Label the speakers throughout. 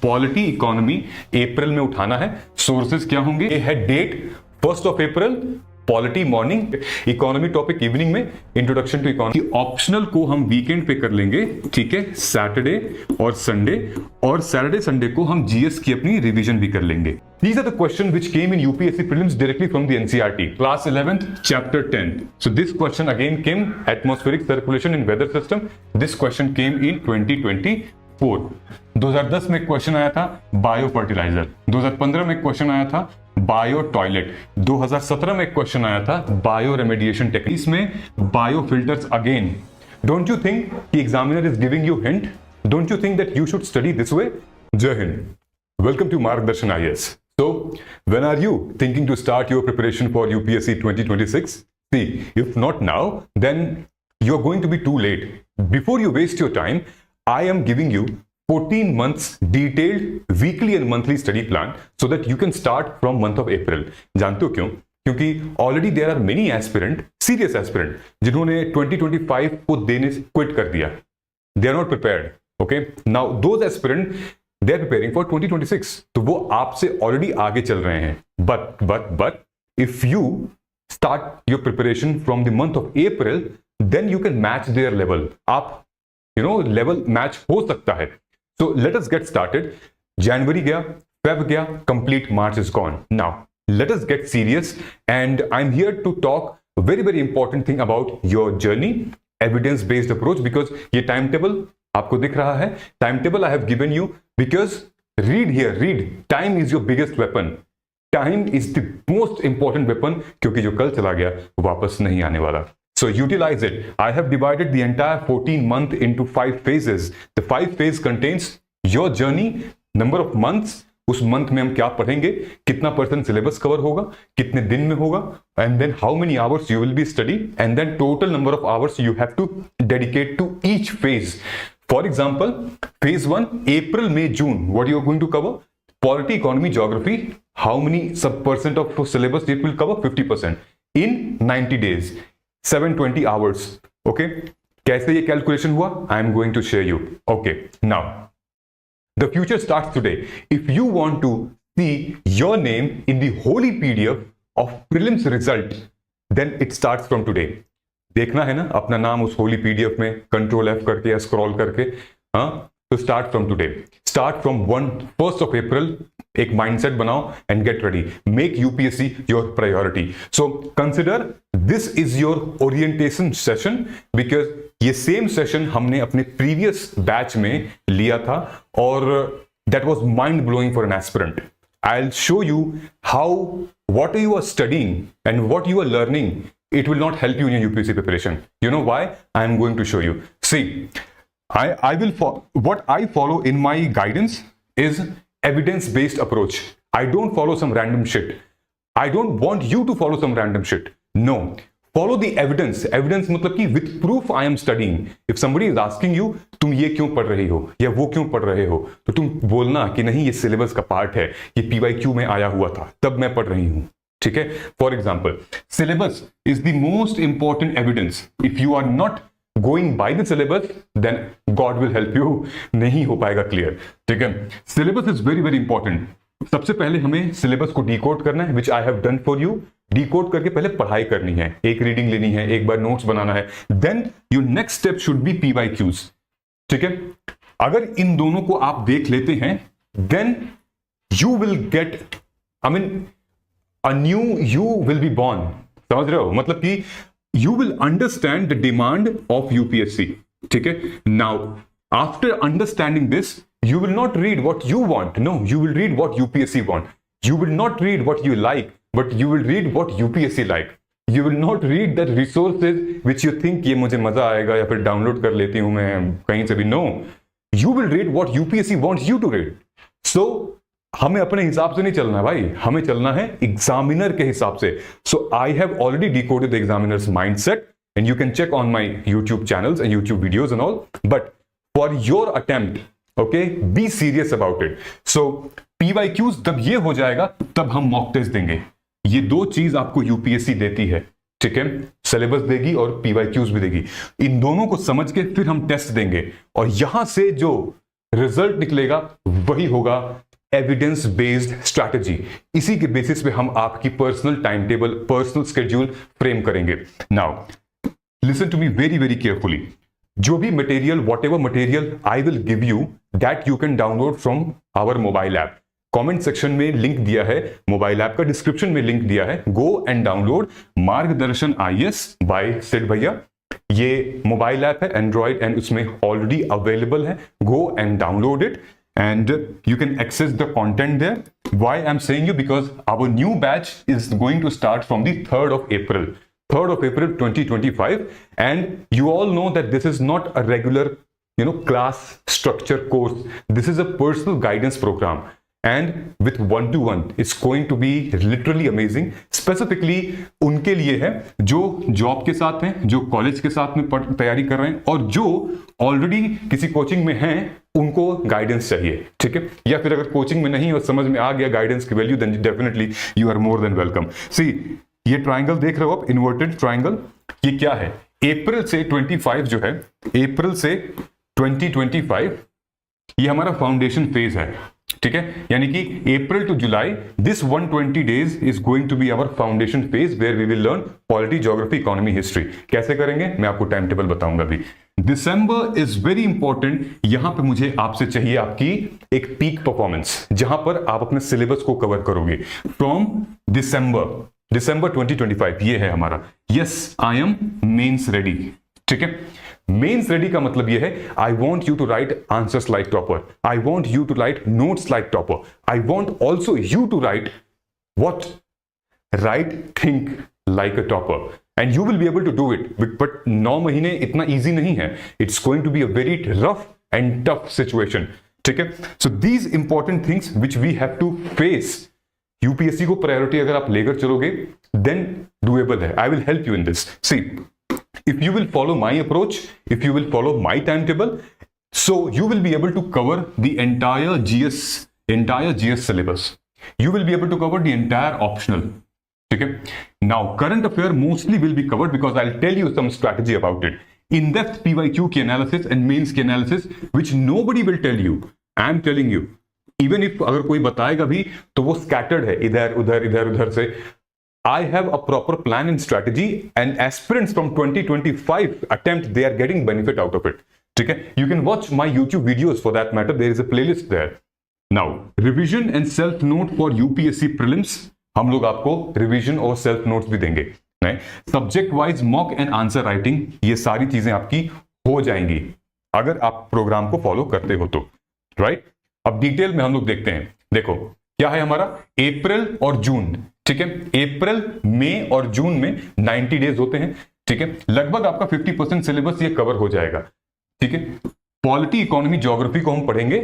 Speaker 1: Polity economy अप्रैल में उठाना है। सोर्सेज क्या होंगे? ये है date 1 April, polity morning, economy topic evening में, इंट्रोडक्शन टू इकोनॉमी। ऑप्शनल को हम वीकेंड पे कर लेंगे, ठीक है, सैटरडे और संडे, और सैटरडे संडे को हम जीएस की अपनी रिवीजन भी कर लेंगे। These are the questions which came in UPSC prelims directly from the NCERT, class 11th, chapter 10. So this question again came atmospheric circulation in weather system. This question came in 2024. 2010 में question आया था bio fertiliser, 2015 में question आया था bio toilet, 2017 में question आया था bio remediation techniques में bio filters again. Don't you think कि examiner is giving you hint? Don't you think that you should study this way? Jai Hind, welcome to Margdarshan IAS. So, when are you thinking to start your preparation for UPSC 2026? See, if not now, then you're going to be too late. Before you waste your time, I am giving you 14 months detailed weekly and monthly study plan so that you can start from month of April. जानते हो क्यों? क्योंकि already there are many aspirant, serious aspirant, जिन्होंने 2025 को देने से quit कर दिया. They are not prepared. Okay? Now those aspirant they are preparing for 2026. तो वो आपसे already आगे चल रहे हैं. But if you start your preparation from the month of April, then you can match their level. आप level match हो सकता है. So let us get started. January गया, Feb गया, complete March is gone. Now let us get serious, and I'm here to talk a very important thing about your journey, evidence based approach, because ये timetable आपको दिख रहा है. Timetable I have given you because read here, read. Time is your biggest weapon. Time is the most important weapon, क्योंकि जो कल चला गया वापस नहीं आने वाला. So utilize it. I have divided the entire 14 month into 5 phases. The 5 phase contains your journey, number of months, उस मंथ में हम क्या पढ़ेंगे, कितना % सिलेबस कवर होगा, कितने दिन में होगा, and then how many hours you will be studying, and then total number of hours you have to dedicate to each phase. For example, phase 1, April, May, June, what you are going to cover? Polity, economy, geography. How many % of syllabus it will cover? 50% in 90 days. 720 hours. Okay? कैसे ये calculation हुआ? I am going to share you. Okay. Now, the future starts today. If you want to see your name in the holy PDF of prelims result, then it starts from today. देखना है ना अपना नाम उस Holi PDF में, Ctrl F करके या scroll करके, हाँ? तो start from today. Start from 1st of April. एक mindset बनाओ and get ready. Make UPSC your priority. So consider this is your orientation session, because ये same session हमने अपने previous batch में लिया था और that was mind blowing for an aspirant. I'll show you how what you are studying and what you are learning, it will not help you in your UPSC preparation. You know why? I'm going to show you. See, I will what I follow in my guidance is evidence-based approach. I don't follow some random shit. I don't want you to follow some random shit. No. Follow the evidence. Evidence मतलब कि with proof I am studying. If somebody is asking you, तुम ये क्यों पढ़ रही हो या वो क्यों पढ़ रहे हो, तो तुम बोलना कि नहीं ये सिलेबस का पार्ट है, ये PYQ में आया हुआ था, तब मैं पढ़ रही हूँ. ठीक है? For example, syllabus is the most important evidence. If you are not going by the syllabus, then God will help you. नहीं हो पाएगा क्लियर. ठीक है? Syllabus is very important. सबसे पहले हमें सिलेबस को डिकोड करना है, which I have done for you. Decode करके पहले पढ़ाई करनी है, एक रीडिंग लेनी है, एक बार नोट्स बनाना है. Then your next step should be PYQs. ठीक है? अगर इन दोनों को आप देख लेते हैं, then you will get, I mean, a new you will be born. समझ रहे हो? मतलब कि you will understand the demand of UPSC. ठीक है? Now, after understanding this, you will not read what you want. No, you will read what UPSC want. You will not read what you like, but you will read what UPSC like. You will not read the resources which you think ये मुझे मजा आएगा या फिर download कर लेती हूं मैं कहीं से भी. No, you will read what UPSC wants you to read. So, हमें अपने हिसाब से नहीं चलना है भाई, हमें चलना है एग्जामिनर के हिसाब से. So I have already decoded the examiner's mindset and you can check on my YouTube channels and YouTube videos and all. But for your attempt, okay, be serious about it. So PYQs जब ये हो जाएगा तब हम mock test देंगे. ये दो चीज आपको UPSC देती है. ठीक है? सिलेबस देगी और PYQs भी देगी. इन दोनों को समझ के फिर हम टेस्ट देंगे और यहां से जो रिजल्ट निकलेगा वही होगा एविडेंस बेस्ड स्ट्रैटेजी। इसी के बेसिस पे हम आपकी personal time table, personal schedule frame करेंगे। Now listen to me very very carefully. जो भी material, whatever material I will give you, that you can download from our mobile app. Comment section में link दिया है, mobile app का description में link दिया है। Go and download Margdarshan IAS by Sid भैया। ये मोबाइल ऐप है एंड्रॉइड एंड उसमें ऑलरेडी अवेलेबल है। Go and download it and you can access the content there. Why I'm saying you? Because our new batch is going to start from the 3rd of April 2025, and you all know that this is not a regular class structure course. This is a personal guidance program, and with one-to-one it's going to be literally amazing. Specifically उनके लिए है जो job के साथ हैं, जो college के साथ में तैयारी कर रहे हैं, और जो ऑलरेडी किसी कोचिंग में हैं, उनको गाइडेंस चाहिए, ठीक है। या फिर अगर कोचिंग में नहीं और समझ में आ गया गाइडेंस की value, then definitely you are more than welcome. See, ये ट्राइंगल देख रहे हो आप, इन्वर्टेड ट्राइंगल, ये क्या है? अप्रैल से 25 जो है, अप्रैल से 2025 ये हमारा फाउंडेशन फेज है, ठीक है। यानी कि April to July, this 120 days is going to be our foundation phase where we will learn polity, geography, economy, history. कैसे करेंगे मैं आपको टाइम टेबल बताऊंगा अभी। December is very important. यहां पे मुझे आपसे चाहिए आपकी एक पीक परफॉर्मेंस, जहां पर आप अपने सिलेबस को कवर करोगे फ्रॉम दिसंबर 2025। ये है हमारा yes I am mains ready, ठीक है। मेंस रेडी का मतलब यह है I want you to write answers like topper, I want you to write notes like topper, I want also you to write what, write think like a topper, and you will be able to do it. But 9 महीने इतना easy नहीं है, it's going to be a very rough and tough situation, ठीक है। So these important things which we have to face, UPSC को priority अगर आप लेकर चलोगे देन डूएबल है। I will help you in this. See, if you will follow my approach, if you will follow my timetable, so you will be able to cover the entire GS syllabus. You will be able to cover the entire optional. Okay? Now, current affair mostly will be covered because I'll tell you some strategy about it. In-depth PYQ की analysis and mains की analysis, which nobody will tell you. I'm telling you. Even if अगर कोई बताएगा भी तो वो scattered है, इधर उधर से। I have a proper plan and strategy, and aspirants from 2025 attempt, they are getting benefit out of it. ठीक है? You can watch my YouTube videos for that matter. There is a playlist there. Now, revision and self note for UPSC prelims. हम लोग आपको revision और self notes भी देंगे। नहीं? Subject wise mock and answer writing, ये सारी चीजें आपकी हो जाएंगी अगर आप प्रोग्राम को फॉलो करते हो तो, राइट? अब डिटेल में हम लोग देखते हैं। देखो क्या है हमारा अप्रैल और जून, ठीक है। अप्रैल, मई और जून में 90 डेज होते हैं, ठीक है। लगभग आपका 50% सिलेबस ये कवर हो जाएगा, ठीक है। पॉलिटी, इकोनॉमी, ज्योग्राफी को हम पढ़ेंगे,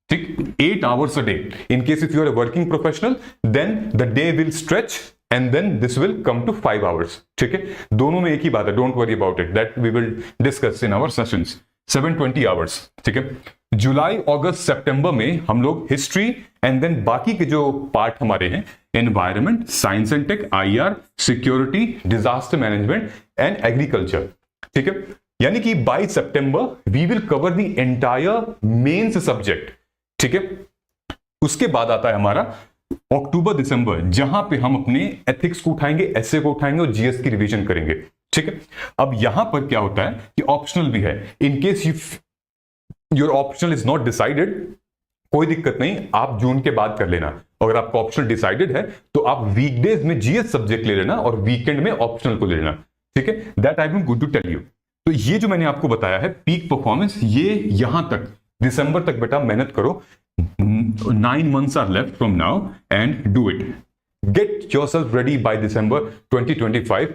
Speaker 1: ठीक, 8 hours a day. In case if you are a working professional then the day will stretch and then this will come to 5 hours, ठीक है। दोनों में एक ही बात है, don't worry about it, that we will discuss in our sessions. 720 hours, ठीक है। जुलाई, अगस्त, सितंबर में हम लोग हिस्ट्री एंड देन बाकी के जो पार्ट हमारे हैं, environment, science and tech, IR, security, disaster management and agriculture, ठीक है। यानी कि by September we will cover the entire mains subject, ठीक है। उसके बाद आता है हमारा अक्टूबर, दिसंबर, जहां पे हम अपने एथिक्स को उठाएंगे, एसए को उठाएंगे और जीएस की रिवीजन करेंगे, ठीक है। अब यहां पर क्या होता है कि ऑप्शनल भी है। In case your optional is not decided, कोई दिक्कत नहीं, आप जून के बाद कर लेना। अगर आपका ऑप्शनल डिसाइडेड है तो आप वीकडेज में जीएस सब्जेक्ट ले लेना और वीकेंड में ऑप्शनल को ले लेना, ठीक है। That I am going to tell you. तो ये जो मैंने आपको बताया है पीक परफॉर्मेंस, ये यहां तक दिसंबर तक बेटा मेहनत करो। 9 months are left from now and do it. Get yourself ready by December 2025.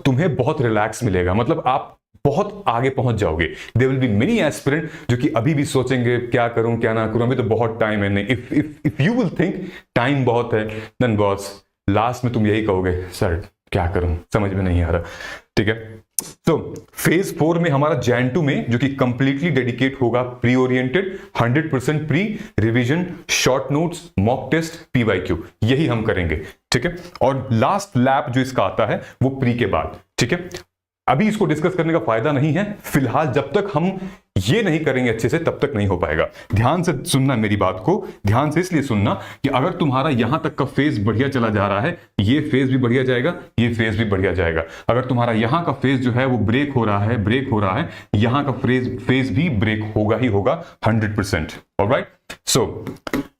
Speaker 1: तुम्हें बहुत रिलैक्स मिलेगा, मतलब आप बहुत आगे पहुंच जाओगे। There will be many aspirant जो कि अभी भी सोचेंगे क्या करूं क्या ना करूं, अभी तो बहुत टाइम है। नहीं, if you will think time बहुत है, देन बॉस लास्ट में तुम यही कहोगे सर क्या करूं, समझ में नहीं आ रहा, ठीक है। तो फेज 4 में हमारा जैन 2 में, जो कि कंप्लीटली डेडिकेट होगा pre oriented, 100% pre, revision, short notes, mock test, PYQ, यही हम करेंगे, ठीक है। और लास्ट लैब जो इसका आता है वो प्री के बाद, ठीक है। अभी इसको डिस्कस करने का फायदा नहीं है फिलहाल, जब तक हम ये नहीं करेंगे अच्छे से तब तक नहीं हो पाएगा। ध्यान से सुनना मेरी बात को, ध्यान से इसलिए सुनना कि अगर तुम्हारा यहां तक का फेज बढ़िया चला जा रहा है, ये फेज भी बढ़िया जाएगा, ये फेज भी बढ़िया जाएगा। अगर तुम्हारा यहां का फेज जो है वो ब्रेक हो रहा है, यहां का फेज भी ब्रेक होगा ही होगा 100%। ऑलराइट, सो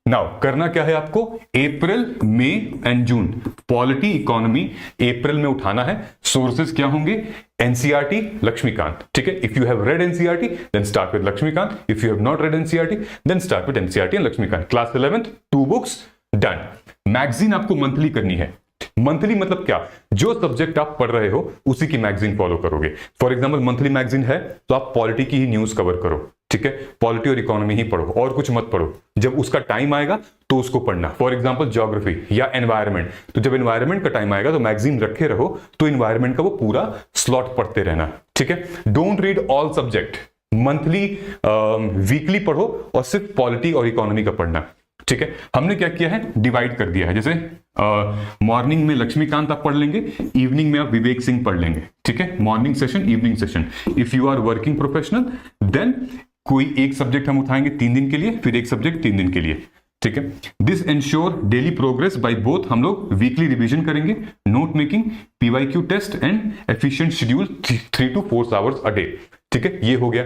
Speaker 1: नाउ करना क्या है आपको, अप्रैल, मई एंड जून पॉलिटी इकोनॉमी अप्रैल में उठाना है। सोर्सेस क्या होंगे, एनसीईआरटी, लक्ष्मीकांत। ठीक है, if you have read NCERT then start with Laxmikanth, if you have not read NCERT then start with NCERT and Laxmikanth. Class 11th 2 books done. Magazine आपको मंथली करनी है। मंथली मतलब क्या, जो सब्जेक्ट आप पढ़ रहे हो उसी की मैगजीन फॉलो करोगे। फॉर एग्जांपल मंथली मैगजीन है तो आप पॉलिटी की ही न्यूज कवर करो। ठीक है, पॉलिटी और इकोनॉमी ही पढ़ो और कुछ मत पढ़ो। जब उसका टाइम आएगा तो उसको पढ़ना। फॉर एग्जांपल ज्योग्राफी या एनवायरनमेंट, तो जब एनवायरनमेंट का टाइम आएगा तो मैगजीन रखे रहो, तो एनवायरनमेंट का वो पूरा स्लॉट पढ़ते रहना। ठीक है, don't read all subject, monthly weekly पढ़ो और सिर्फ पॉलिटी और इकोनॉमी का पढ़ना। ठीक है, हमने क्या किया है, डिवाइड कर दिया है। जैसे मॉर्निंग में लक्ष्मीकांत आप पढ़ लेंगे, इवनिंग में आप विवेक सिंह पढ़ लेंगे। ठीक है, morning session, evening session. If you are working professional then कोई एक सब्जेक्ट हम उठाएंगे 3 दिन के लिए, फिर एक सब्जेक्ट 3 दिन के लिए। ठीक है, this ensure daily progress by both. हम लोग वीकली रिवीजन करेंगे, note making, PYQ test and efficient schedule 3 to 4 hours a day. ठीक है, ये हो गया।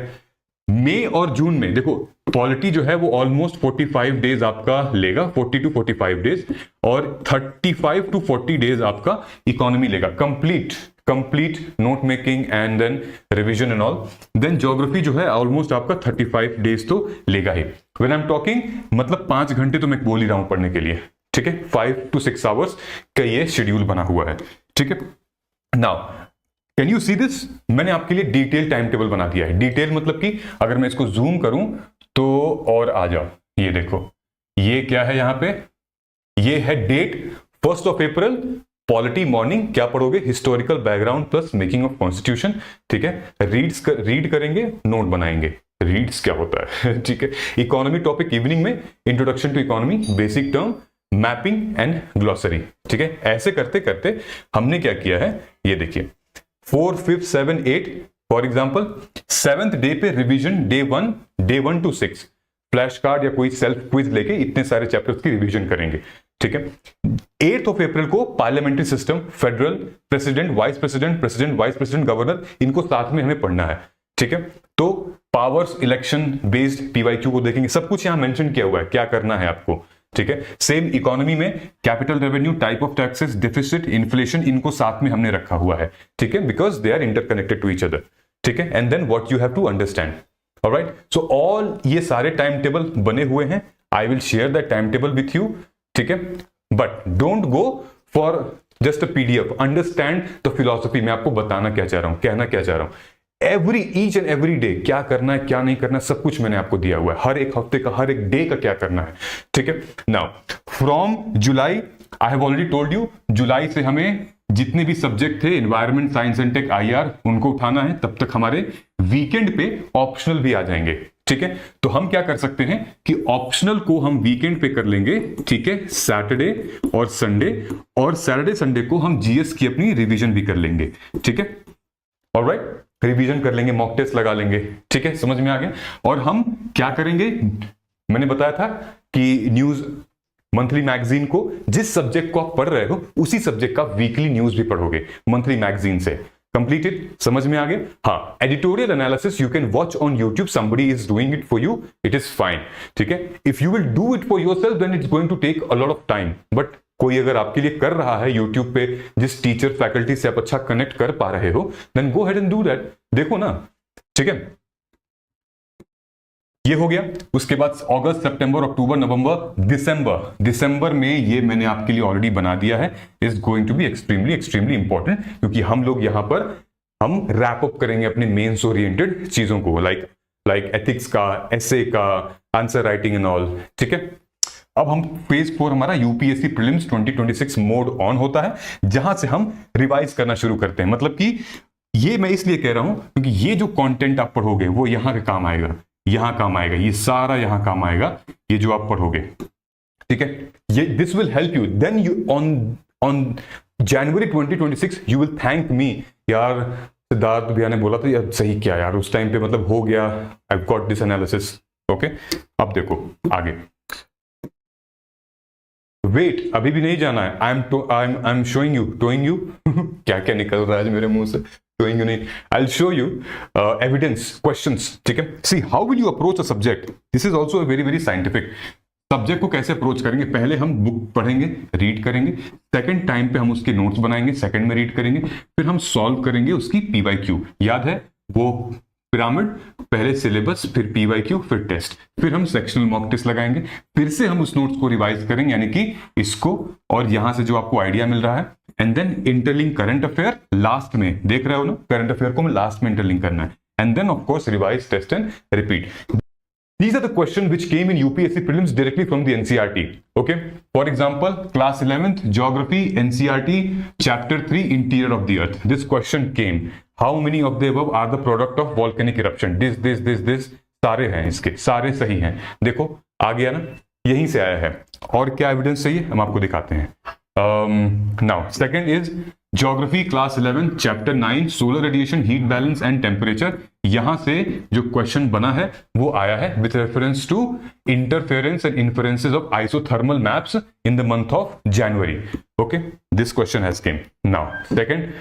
Speaker 1: मई और जून में देखो पॉलिटी जो है वो ऑलमोस्ट 45 डेज आपका लेगा, 40 to 45 डेज, और 35 to 40 डेज आपका इकोनॉमी लेगा। Complete note making and then revision and all. Then geography जो है ऑलमोस्ट आपका 35 डेज तो लेगा ही। व्हेन आई एम टॉकिंग मतलब 5 घंटे तो मैं बोल ही रहा हूं पढ़ने के लिए। ठीक है, 5 to 6 आवर्स का ये शेड्यूल बना हुआ है। ठीक है, now can you see this, मैंने आपके लिए डिटेल टाइम टेबल बना दिया है। डिटेल मतलब कि अगर मैं इसको जूम करूं तो, और आ जाओ, ये देखो ये क्या है यहाँ पे, ये है date 1st of April, polity morning. क्या पढ़ोगे, historical background plus making of constitution. ठीक है, रीड करेंगे, नोट बनाएंगे। रीड्स क्या होता है ठीक है, इकोनॉमी टॉपिक इवनिंग में, introduction to economy, basic term, mapping and glossary. ठीक है, ऐसे करते करते हमने क्या किया है, ये देखिए 4, 5, 7, 8। फॉर एग्जाम्पल 7th डे पे revision, day 1 to 6 flash card या कोई सेल्फ क्विज लेके इतने सारे चैप्टर्स की रिवीजन करेंगे। ठीक है, 8th of April को parliamentary system, federal, president, vice president, governor, इनको साथ में हमें पढ़ना है। ठीक है, तो पावर्स, इलेक्शन बेस्ड पीवाईक्यू को देखेंगे, सब कुछ यहां मेंशन किया हुआ है क्या करना है आपको। ठीक है, सेम इकोनॉमी में capital revenue, type of taxes, deficit, inflation, इनको साथ में हमने रखा हुआ है। ठीक है, because they are interconnected to each other. ठीक है, and then what you have to understand. Alright, so all ये सारे टाइम टेबल बने हुए हैं। I will share that time table with you. ठीक है, but don't go for just a PDF, understand the philosophy. मैं आपको बताना क्या चाह रहा हूं, कहना क्या चाह रहा हूं। ईच एंड एवरी डे क्या करना है, क्या नहीं करना, सब कुछ मैंने आपको दिया हुआ है। हर एक हफ्ते का, हर एक डे का क्या करना है। ठीक है, now from July, I have already told you, जुलाई से हमें जितने भी सब्जेक्ट थे, environment, science and tech, IR, उनको उठाना है। तब तक हमारे वीकेंड पे ऑप्शनल भी आ जाएंगे। ठीक है, तो हम क्या कर सकते हैं कि ऑप्शनल को हम वीकेंड पे कर लेंगे। ठीक है, सैटरडे और संडे, और सैटरडे संडे को हम GS की अपनी रिवीजन भी कर लेंगे। ठीक है, ऑलराइट, रिवीजन कर लेंगे, मॉक टेस्ट लगा लेंगे। ठीक है, समझ में आ गया। और हम क्या करेंगे, मैंने बताया था कि न्यूज मंथली मैगजीन को, जिस सब्जेक्ट को आप पढ़ रहे हो उसी सब्जेक्ट का वीकली न्यूज भी पढ़ोगे मंथली मैगजीन से। कंप्लीटेड, समझ में आ गया। हाँ, editorial analysis you can watch on YouTube, somebody is doing it for you, it is fine. ठीक है, if you will do it for yourself then it's going to take a lot of time, but कोई अगर आपके लिए कर रहा है YouTube पे, जिस टीचर फैकल्टी से आप अच्छा कनेक्ट कर पा रहे हो, then go ahead and do that. देखो ना। ठीक है, ये हो गया। उसके बाद अगस्त, सितंबर, अक्टूबर, नवंबर, दिसंबर में ये मैंने आपके लिए ऑलरेडी बना दिया है, is going to be extremely important, क्योंकि हम लोग यहां पर हम रैप अप करेंगे अपने मेंस ओरिएंटेड चीजों को, लाइक एथिक्स का, एसे का, आंसर राइटिंग एंड ऑल। ठीक है, अब हम फेज 4 हमारा यूपीएससी प्रीलिम्स 2026 मोड ऑन होता है, जहां से हम रिवाइज करना शुरू करते हैं। मतलब कि ये मैं इसलिए कह रहा हूं क्योंकि ये जो कंटेंट आप पढ़ोगे वो यहां का काम आएगा, यहां काम आएगा, ये सारा यहां काम आएगा, ये जो आप पढ़ोगे। ठीक है, ये this will help you, then you on January 2026 you will thank me, यार सिद्धार्थ भैया ने बोला था यार सही क्या यार, उस टाइम पे मतलब हो गया, I got this analysis. Okay, अब देखो आगे, वेट अभी भी नहीं जाना है, I am showing you, towing you क्या क्या निकल रहा है आज मेरे मुंह से, टोइंग यू नहीं, I will show you evidence questions, ठीक है। See how will you approach a subject, this is also very very scientific. Subject को कैसे अप्रोच करेंगे, पहले हम बुक पढ़ेंगे, रीड करेंगे, सेकंड टाइम पे हम उसके नोट्स बनाएंगे, सेकंड में रीड करेंगे, फिर हम सॉल्व करेंगे उसकी पीवाईक्यू, याद है वो पिरामिड, पहले सिलेबस, फिर पीवाईक्यू, फिर टेस्ट, फिर हम सेक्शनल मॉक टेस्ट लगाएंगे, फिर से हम उस नोट्स को रिवाइज करेंगे, यानी कि इसको और यहां से जो आपको आइडिया मिल रहा है, and then interlink current affair last में, देख रहे हो ना, करंट अफेयर को लास्ट में इंटरलिंक करना है, and then of course revise, test and repeat. These are the questions which came in UPSC prelims directly from the NCERT. Okay. For example, class 11th geography NCERT chapter 3 interior of the earth. This question came. How many of the above are the product of volcanic eruption? This. सारे हैं इसके, सारे सही हैं। देखो आ गया ना, यहीं से आया है। और क्या एविडेंस चाहिए हम आपको दिखाते हैं। Now second is geography class 11 chapter 9 solar radiation heat balance and temperature। यहां से जो क्वेश्चन बना है वो आया है with reference to interference and inferences of isothermal maps in the month of January. Okay, this question has came. Now second,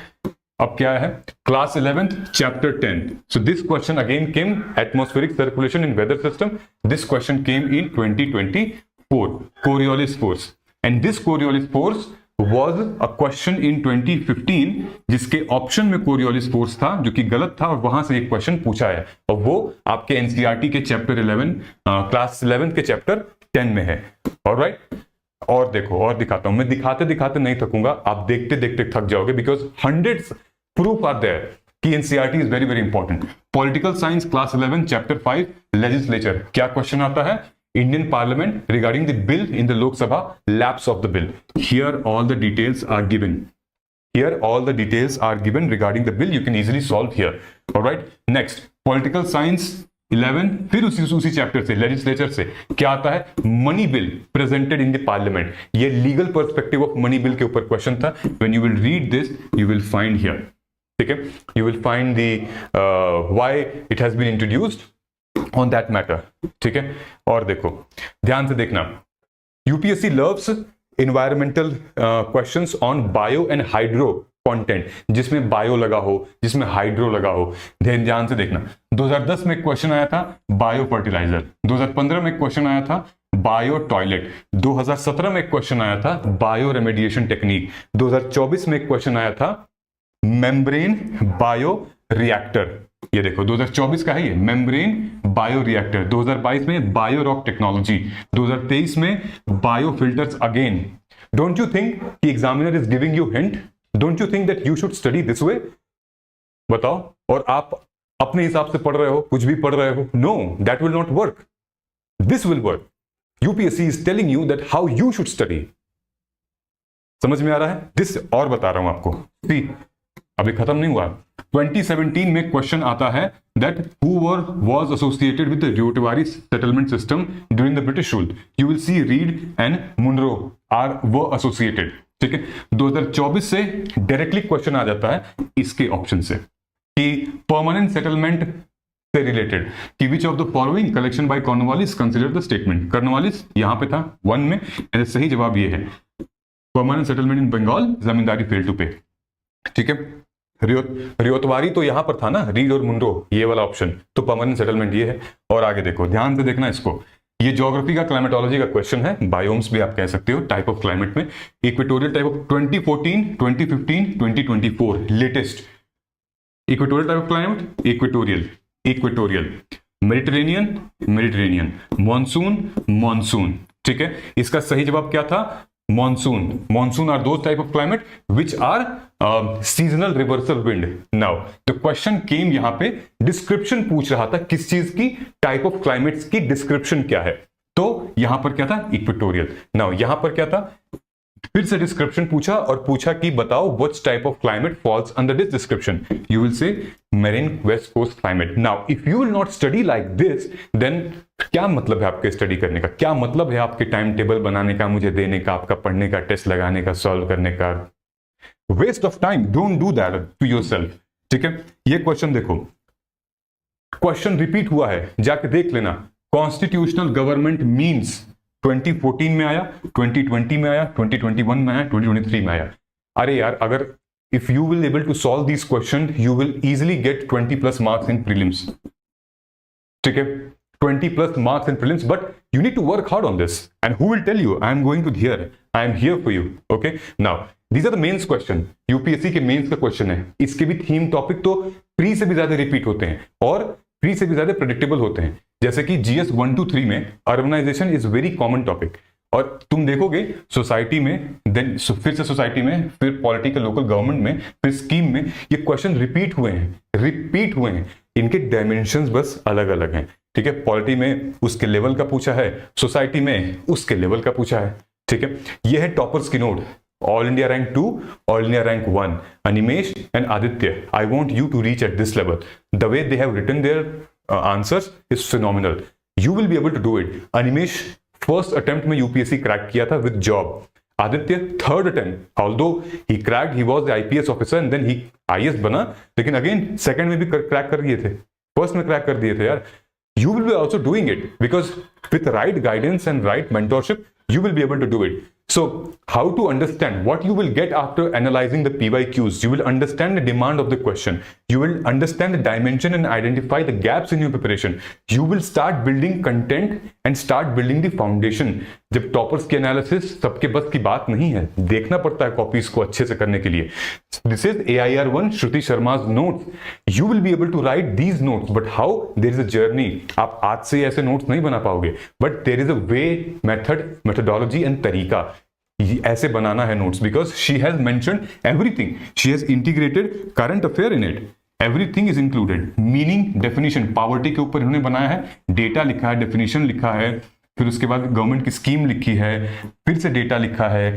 Speaker 1: अब क्या है, class 11th chapter 10। So this question again came, atmospheric circulation in weather system. This question came in 2024, Coriolis force, and this Coriolis force was a question in 2015 जिसके option में Coriolis force था जो कि गलत था, और वहां से एक क्वेश्चन पूछा है, और वो आपके एनसीईआरटी के चैप्टर 11 क्लास 11 के चैप्टर 10 में है। ऑलराइट, और देखो और दिखाता हूं, मैं दिखाते दिखाते नहीं थकूंगा, आप देखते देखते थक जाओगे, because hundreds proof are there कि NCERT is very very important. Political science class 11 chapter 5 legislature, क्या क्वेश्चन आता है, Indian Parliament regarding the bill in the Lok Sabha, lapse of the bill. Here all the details are given. Here all the details are given regarding the bill. You can easily solve here. All right. Next, political science 11, फिर उसी chapter से, legislature से क्या आता है, money bill presented in the parliament. ये legal perspective of money bill के ऊपर क्वेश्चन था। When you will read this, you will find here. ठीक है, you will find the why it has been introduced on that matter, ठीक है। और देखो ध्यान से देखना, UPSC loves environmental questions on bio and hydro content, जिसमें बायो लगा हो, जिसमें हाइड्रो लगा हो। ध्यान से देखना, 2010 में क्वेश्चन आया था बायो फर्टिलाइजर, 2015 में क्वेश्चन आया था बायो टॉयलेट, 2017 में क्वेश्चन आया था बायो रेमेडिएशन टेक्निक, 2024 में क्वेश्चन आया था मेम्ब्रेन बायो रिएक्टर। ये देखो 2024 का है ये, मेम्ब्रेन बायो रिएक्टर। 2022 में बायो रॉक टेक्नोलॉजी, 2023 में bio filters again. Don't you think कि examiner is giving you hint? Don't you think that you should study this way? बताओ, और आप अपने हिसाब से पढ़ रहे हो, कुछ भी पढ़ रहे हो? No, that will not work, this will work. UPSC is telling you that how you should study. समझ में आ रहा है? दिस और बता रहा हूं आपको, सी अभी खत्म नहीं हुआ। 2017 में क्वेश्चन आता है that Hoover was associated with the ryotwari settlement system during the British rule. You will see Read and Munro are वो एसोसिएटेड, ठीक है। 2024 से डायरेक्टली क्वेश्चन आ जाता है इसके ऑप्शन से कि परमानेंट सेटलमेंट से रिलेटेड कि which of the following collection bye Cornwallis consider the statement. Cornwallis यहां पे था 1 में, एंड सही जवाब ये है permanent settlement in Bengal, zamindari fail to pay, ठीक है। रियोतवारी तो यहां पर था ना, रीड और मुंडो, ये वाला ऑप्शन, तो परमानेंट सेटलमेंट ये है। और आगे देखो, ध्यान से देखना इसको, ये ज्योग्राफी का क्लाइमेटोलॉजी का क्वेश्चन है, बायोम्स भी आप कह सकते हो, टाइप ऑफ क्लाइमेट में। Equatorial type of 2014, 2015, 2024 latest equatorial type of climate, equatorial, mediterranean, monsoon, ठीक है। इसका सही जवाब क्या था, monsoon are those type of climate which are seasonal reversal wind. Now the question came, यहां पे डिस्क्रिप्शन पूछ रहा था किस चीज की, टाइप ऑफ क्लाइमेट्स की डिस्क्रिप्शन क्या है, तो यहां पर क्या था, इक्वेटोरियल। नाउ यहां पर क्या था, फिर से डिस्क्रिप्शन पूछा और पूछा कि बताओ what type of climate falls under this description. You will say marine west coast climate. Now if you will not study like this, then क्या मतलब है आपके स्टडी करने का, क्या मतलब है आपके टाइम टेबल बनाने का, मुझे देने का, आपका पढ़ने का, टेस्ट लगाने का, सॉल्व करने का? Waste of time, don't do that to yourself, ठीक है, ये क्वेश्चन देखो, क्वेश्चन रिपीट हुआ है, जाके देख लेना। कॉन्स्टिट्यूशनल गवर्नमेंट मीन्स 2014 में आया, 2020 में आया, 2021 में आया, 2023 में आया। अरे यार, अगर if you will able to solve this question you will easily get 20+ marks in prelims. ठीक है, 20+ marks in prelims, but you need to work hard on this. And who will tell you? I am going to here. I am here for you. Okay. Now, these are the mains question. UPSC के mains का question है। इसके भी theme topic तो pre से भी ज्यादा repeat होते हैं और प्री से भी ज्यादा प्रेडिक्टेबल होते हैं। जैसे कि GS 1 to 3 में urbanization is very common topic, और तुम देखोगे सोसाइटी में, देन फिर से सोसाइटी में, फिर पॉलिटिकल लोकल गवर्नमेंट में, फिर स्कीम में, ये क्वेश्चन रिपीट हुए हैं। इनके डायमेंशंस बस अलग अलग हैं। ठीक है, पॉलिटी में उसके लेवल का पूछा है, सोसाइटी में उसके लेवल का पूछा है। ठीक है, ये है टॉपर्स की note, all India rank 2, all India rank 1, Animesh and Aditya. I want you to reach at this level. The way they have written their answers is phenomenal. You will be able to do it. Animesh first attempt में UPSC crack किया था with job. Aditya third attempt, although he cracked, he was the IPS officer and then he IAS बना, लेकिन again second में भी crack कर दिए थे, फर्स्ट में क्रैक कर दिए थे यार। You will be also doing it because with right guidance and right mentorship, you will be able to do it. So, how to understand what you will get after analyzing the PYQs? You will understand the demand of the question. You will understand the dimension and identify the gaps in your preparation. You will start building content and start building the foundation. जब toppers की analysis सबके बस की बात नहीं है, देखना पड़ता है कॉपीज को अच्छे से करने के लिए। This is AIR1 Shruti Sharma's notes. You will be able to write these notes, but how? There is a journey. आप आज से ऐसे नोट्स नहीं बना पाओगे, but there is a way, method, methodology and तरीका ऐसे बनाना है notes, because she has mentioned everything, she has integrated current affair in it, everything is included. Meaning, definition, poverty के ऊपर इन्होंने बनाया है, डेटा लिखा है, डेफिनेशन लिखा है, फिर उसके बाद गवर्नमेंट की स्कीम लिखी है, फिर से डेटा लिखा है,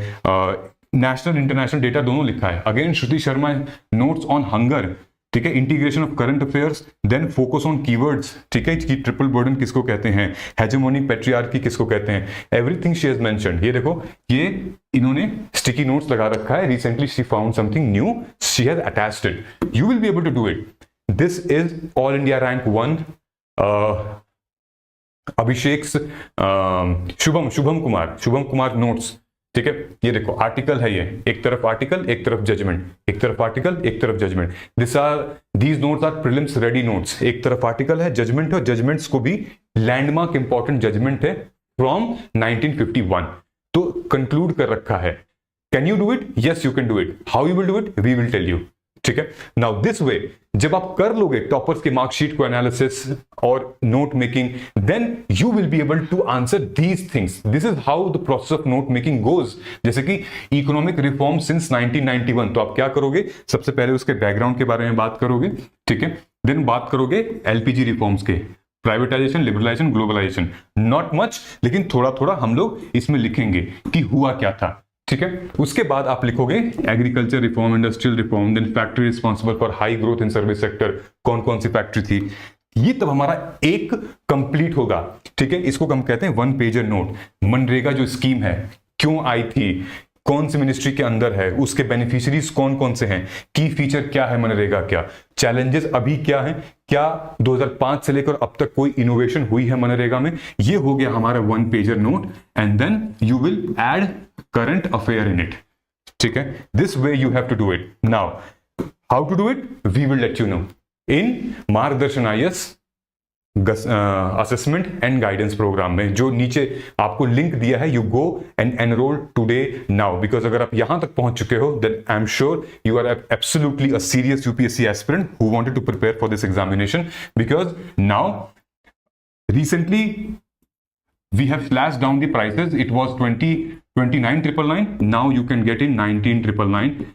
Speaker 1: नेशनल इंटरनेशनल डेटा दोनों लिखा है। Again Shruti Sharma notes on hunger, ठीक है, integration of current affairs, then focus on keywords, ठीक है, कि ट्रिपल बर्डन किसको कहते हैं, हेजेमोनिक पैट्रियार्की किसको कहते हैं, एवरीथिंग शी हैज मेंशन्ड। ये देखो, ये इन्होंने स्टिकी नोट्स लगा रखा है। Recently she found something new, she has attached it. You will be able to do it. This is all India rank 1 Abhishek Shubham Kumar notes. ठीक है, ये देखो आर्टिकल है, ये एक तरफ आर्टिकल, एक तरफ जजमेंट, एक तरफ आर्टिकल, एक तरफ judgement. These notes are prelims ready notes. एक तरफ आर्टिकल है, जजमेंट है, जजमेंट्स को भी लैंडमार्क इंपॉर्टेंट जजमेंट है फ्रॉम 1951, तो कंक्लूड कर रखा है। Can you do it? Yes you can do it. How you will do it? We will tell you. ठीक है, नाउ दिस वे जब आप कर लोगे टॉपर्स के मार्कशीट को एनालिसिस और note making, then you will be able to answer these things. This is how the process of note making goes. जैसे कि इकोनॉमिक रिफॉर्म सिंस 1991, तो आप क्या करोगे, सबसे पहले उसके बैकग्राउंड के बारे में बात करोगे, ठीक है, देन बात करोगे LPG रिफॉर्म्स के, privatisation, liberalisation, globalisation, not much, लेकिन थोड़ा थोड़ा हम लोग इसमें लिखेंगे कि हुआ क्या था। ठीक है, उसके बाद आप लिखोगे agriculture reform, industrial reform, then factory responsible for high growth in service sector, कौन कौन सी फैक्ट्री थी। ये तब हमारा एक कंप्लीट होगा। ठीक है, इसको हम कहते हैं 1 पेजर नोट। मनरेगा जो स्कीम है, क्यों आई थी, कौन सी मिनिस्ट्री के अंदर है, उसके बेनिफिशियरीज कौन कौन से हैं, की फीचर क्या है मनरेगा, क्या चैलेंजेस अभी क्या है, क्या 2005 से लेकर अब तक कोई इनोवेशन हुई है मनरेगा में। ये हो गया हमारा 1 pager note, and then you will add current affair in it. ठीक है, this way you have to do it. Now how to do it, we will let you know in Margdarshan IAS assessment and guidance programme में, जो नीचे आपको link दिया है। You go and enrol today now, because अगर आप यहां तक पहुंच चुके हो, then I am sure you are absolutely a serious UPSC aspirant who wanted to prepare for this examination, because now recently we have slashed down the prices. It was 29,999, now you can get in 19,999,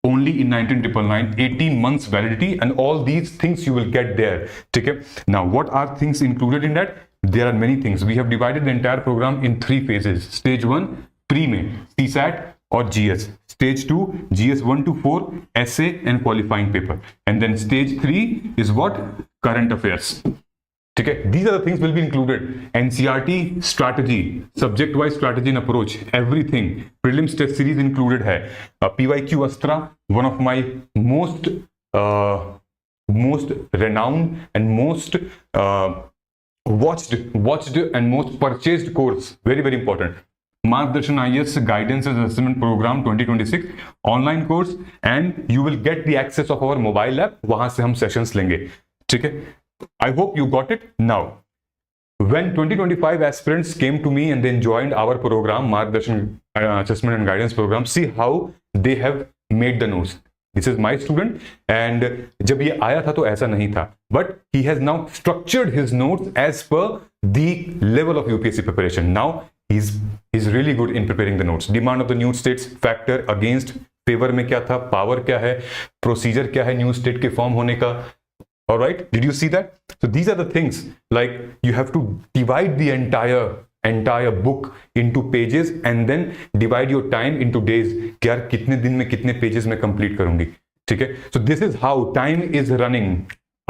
Speaker 1: only in 19,999, 18 months validity, and all these things you will get there. Okay, now what are things included in that? There are many things. We have divided the entire program in 3 phases. Stage 1 pre में CSAT और GS, stage 2 GS 1 to 4 essay and qualifying paper, and then stage 3 is what, current affairs. ठीक है, these are the things will be included. NCERT strategy, subject wise strategy and approach, everything. Prelims test series included है. PYQ Astra, one of my most most renowned and most watched and most purchased course. Very, very important. Margdarshan IAS Guidance and Assessment Program 2026 online course, and you will get the access of our mobile app. वहां से हम sessions लेंगे, ठीक है? I hope you got it now. When 2025 aspirants came to me and then joined our program, Margdarshan Assessment and Guidance Program, see how they have made the notes. This is my student, and जब ये आया था तो ऐसा नहीं था, but he has now structured his notes as per the level of UPSC preparation. Now he's really good in preparing the notes. Demand of the new states, factor, against, favor में क्या था, power क्या है, procedure क्या है new state के form होने का. All right, did you see that? So these are the things, like you have to divide the entire book into pages and then divide your time into days. कि यार कितने दिन में कितने pages में complete करूंगी, ठीक है? So this is how time is running.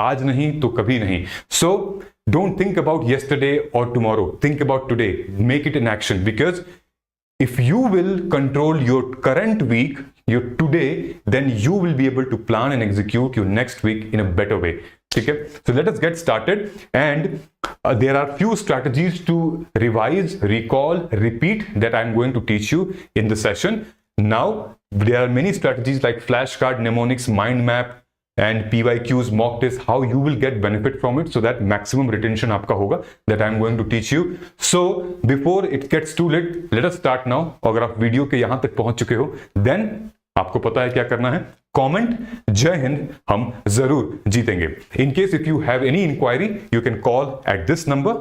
Speaker 1: आज नहीं तो कभी नहीं. So don't think about yesterday or tomorrow. Think about today. Make it an action, because if you will control your current week, your today, then you will be able to plan and execute your next week in a better way. Okay, so let us get started. And there are few strategies to revise, recall, repeat that I'm going to teach you in the session. Now there are many strategies like flashcard, mnemonics, mind map, and PYQs, mock test, how you will get benefit from it so that maximum retention आपका होगा, that I'm going to teach you. So before it gets too late, let us start now. अगर आप video के यहां तक पहुंच चुके हो, then आपको पता है क्या करना है. Comment जय हिंद, हम जरूर जीतेंगे. In case if you have any inquiry, you can call at this number.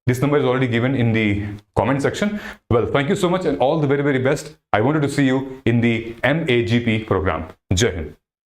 Speaker 1: This number is already given in the comment section. Well, thank you so much and all the very, very best. I wanted to see you in the MAGP program. Jai Hind.